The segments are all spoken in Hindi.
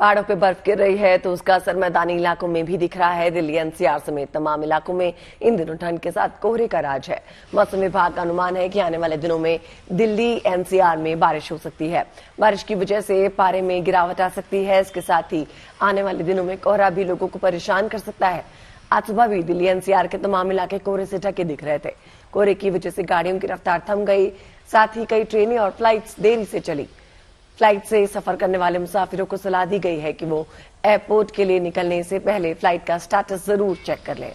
पहाड़ों पे बर्फ गिर रही है तो उसका असर मैदानी इलाकों में भी दिख रहा है। दिल्ली एनसीआर समेत तमाम इलाकों में इन दिनों ठंड के साथ कोहरे का राज है। मौसम विभाग का अनुमान है कि आने वाले दिनों में दिल्ली एनसीआर में बारिश हो सकती है। बारिश की वजह से पारे में गिरावट आ सकती है। इसके साथ ही आने वाले दिनों में कोहरा भी लोगों को परेशान कर सकता है। आज सुबह भी दिल्ली एनसीआर के तमाम इलाके कोहरे से ढके दिख रहे थे। कोहरे की वजह से गाड़ियों की रफ्तार थम गई, साथ ही कई ट्रेनें और फ्लाइट्स देरी से चली। फ्लाइट से सफर करने वाले मुसाफिरों को सलाह दी गई है कि वो एयरपोर्ट के लिए निकलने से पहले फ्लाइट का स्टेटस जरूर चेक कर लें।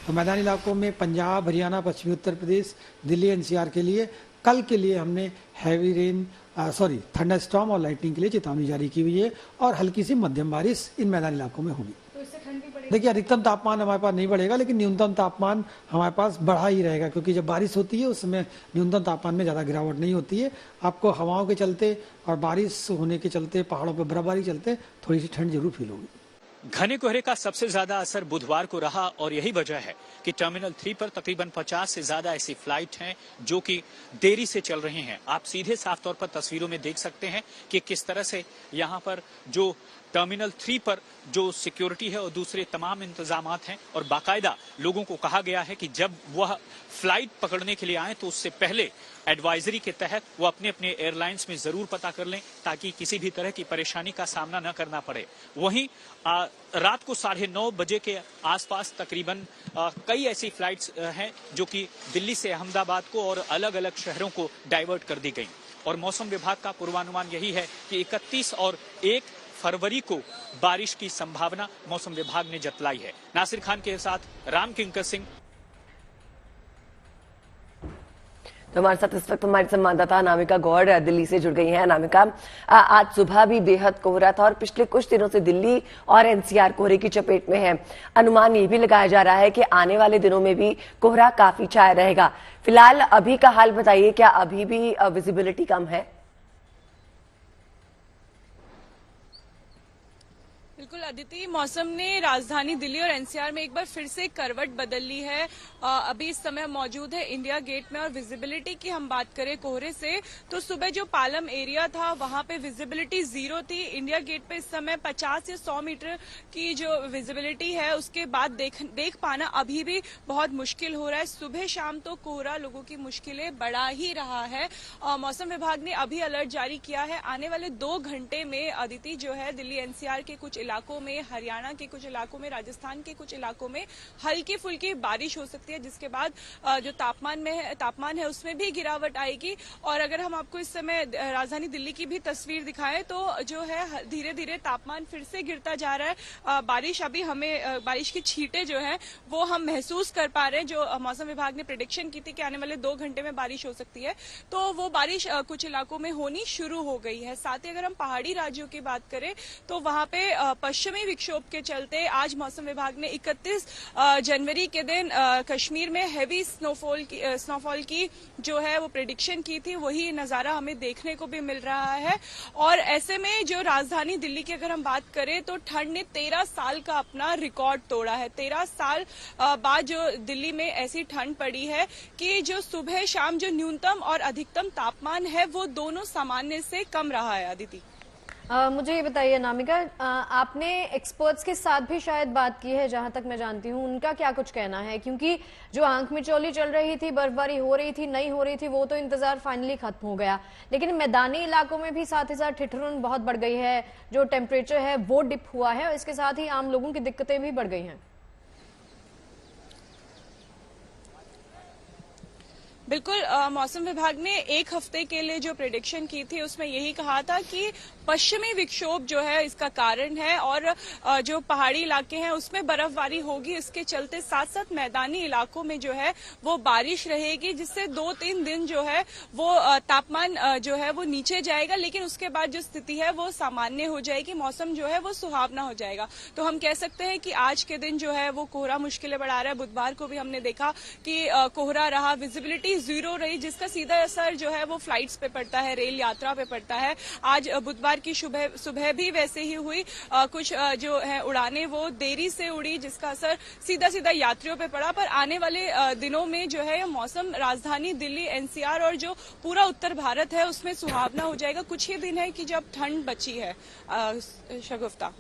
तो मैदानी इलाकों में पंजाब, हरियाणा, पश्चिमी उत्तर प्रदेश, दिल्ली एनसीआर के लिए कल के लिए हमने हैवी रेन थंडर स्टॉर्म और लाइटनिंग के लिए चेतावनी जारी की हुई है और हल्की सी मध्यम बारिश इन मैदानी इलाकों में होगी। तो इससे ठंड भी बढ़ेगी? देखिए, अधिकतम तापमान हमारे पास नहीं बढ़ेगा, लेकिन न्यूनतम तापमान हमारे पास बढ़ा ही रहेगा, क्योंकि जब बारिश होती है उस समय न्यूनतम तापमान में ज़्यादा गिरावट नहीं होती है। आपको हवाओं के चलते और बारिश होने के चलते, पहाड़ों पर बर्फबारी के चलते थोड़ी सी ठंड जरूर फील होगी। घने कोहरे का सबसे ज्यादा असर बुधवार को रहा और यही वजह है कि टर्मिनल 3 पर तकरीबन 50 से ज्यादा ऐसी फ्लाइट हैं जो कि देरी से चल रही हैं। आप सीधे साफ तौर पर तस्वीरों में देख सकते हैं कि किस तरह से यहां पर जो टर्मिनल 3 पर जो सिक्योरिटी है और दूसरे तमाम इंतजामात हैं और बाकायदा लोगों को कहा गया है कि जब वह फ्लाइट पकड़ने के लिए आए तो उससे पहले एडवाइजरी के तहत वो अपने अपने एयरलाइंस में जरूर पता कर लें ताकि किसी भी तरह की परेशानी का सामना न करना पड़े। वहीं रात को 9:30 बजे के आसपास तकरीबन कई ऐसी फ्लाइट्स हैं जो कि दिल्ली से अहमदाबाद को और अलग अलग शहरों को डाइवर्ट कर दी गई और मौसम विभाग का पूर्वानुमान यही है कि 31 और 1 फरवरी को बारिश की संभावना मौसम विभाग ने जतलाई है। नासिर खान के साथ राम किंकर सिंह। तो हमारे साथ इस वक्त हमारी संवाददाता अनामिका गौड़ दिल्ली से जुड़ गई हैं। अनामिका, आज सुबह भी बेहद कोहरा था और पिछले कुछ दिनों से दिल्ली और एनसीआर कोहरे की चपेट में है। अनुमान ये भी लगाया जा रहा है कि आने वाले दिनों में भी कोहरा काफी छाया रहेगा। फिलहाल अभी का हाल बताइए, क्या अभी भी विजिबिलिटी कम है? बिल्कुल अदिति, मौसम ने राजधानी दिल्ली और एनसीआर में एक बार फिर से करवट बदल ली है। अभी इस समय मौजूद है इंडिया गेट में और विजिबिलिटी की हम बात करें कोहरे से तो सुबह जो पालम एरिया था वहां पे विजिबिलिटी 0 थी। इंडिया गेट पे इस समय 50 या 100 मीटर की जो विजिबिलिटी है उसके बाद देख पाना अभी भी बहुत मुश्किल हो रहा है। सुबह शाम तो कोहरा लोगों की मुश्किलें बढ़ा ही रहा है। मौसम विभाग ने अभी अलर्ट जारी किया है। आने वाले 2 घंटे में अदिति जो है दिल्ली एनसीआर के कुछ इलाकों में, हरियाणा के कुछ इलाकों में, राजस्थान के कुछ इलाकों में हल्की फुल्की बारिश हो सकती है, जिसके बाद जो तापमान है उसमें भी गिरावट आएगी। और अगर हम आपको इस समय राजधानी दिल्ली की भी तस्वीर दिखाएं तो जो है धीरे धीरे तापमान फिर से गिरता जा रहा है। बारिश की छींटे जो है वो हम महसूस कर पा रहे हैं। जो मौसम विभाग ने प्रेडिक्शन की थी कि आने वाले 2 घंटे में बारिश हो सकती है, तो वो बारिश कुछ इलाकों में होनी शुरू हो गई है। साथ ही अगर हम पहाड़ी राज्यों की बात करें तो वहां पे पश्चिमी विक्षोभ के चलते आज मौसम विभाग ने 31 जनवरी के दिन कश्मीर में हैवी स्नोफॉल की जो है वो प्रेडिक्शन की थी। वही नजारा हमें देखने को भी मिल रहा है। और ऐसे में जो राजधानी दिल्ली की अगर हम बात करें तो ठंड ने 13 साल का अपना रिकॉर्ड तोड़ा है। 13 साल बाद जो दिल्ली में ऐसी ठंड पड़ी है कि जो सुबह शाम जो न्यूनतम और अधिकतम तापमान है वो दोनों सामान्य से कम रहा है। अदिति, मुझे ये बताइए अनामिका, आपने एक्सपर्ट्स के साथ भी शायद बात की है, जहां तक मैं जानती हूं उनका क्या कुछ कहना है? क्योंकि जो आंख मिचौली चल रही थी, बर्फबारी हो रही थी, नहीं हो रही थी, वो तो इंतजार फाइनली खत्म हो गया, लेकिन मैदानी इलाकों में भी साथ ही साथ ठिठुरन बहुत बढ़ गई है, जो टेम्परेचर है वो डिप हुआ है और इसके साथ ही आम लोगों की दिक्कतें भी बढ़ गई हैं। बिल्कुल, मौसम विभाग ने 1 हफ्ते के लिए जो प्रेडिक्शन की थी उसमें यही कहा था कि पश्चिमी विक्षोभ जो है इसका कारण है और जो पहाड़ी इलाके हैं उसमें बर्फबारी होगी। इसके चलते साथ साथ मैदानी इलाकों में जो है वो बारिश रहेगी, जिससे 2-3 दिन जो है वो तापमान जो है वो नीचे जाएगा, लेकिन उसके बाद जो स्थिति है वो सामान्य हो जाएगी, मौसम जो है वो सुहावना हो जाएगा। तो हम कह सकते हैं कि आज के दिन जो है वो कोहरा मुश्किलें बढ़ा रहा है। बुधवार को भी हमने देखा कि कोहरा रहा, विजिबिलिटी जीरो रही, जिसका सीधा असर जो है वो फ्लाइट्स पे पड़ता है, रेल यात्रा पे पड़ता है। आज बुधवार की सुबह भी वैसे ही हुई, कुछ जो है उड़ानें वो देरी से उड़ी, जिसका असर सीधा सीधा यात्रियों पे पड़ा। पर आने वाले दिनों में जो है मौसम राजधानी दिल्ली, एनसीआर और जो पूरा उत्तर भारत है उसमें सुहावना हो जाएगा। कुछ ही दिन है कि जब ठंड बची है। शगुफ्ता।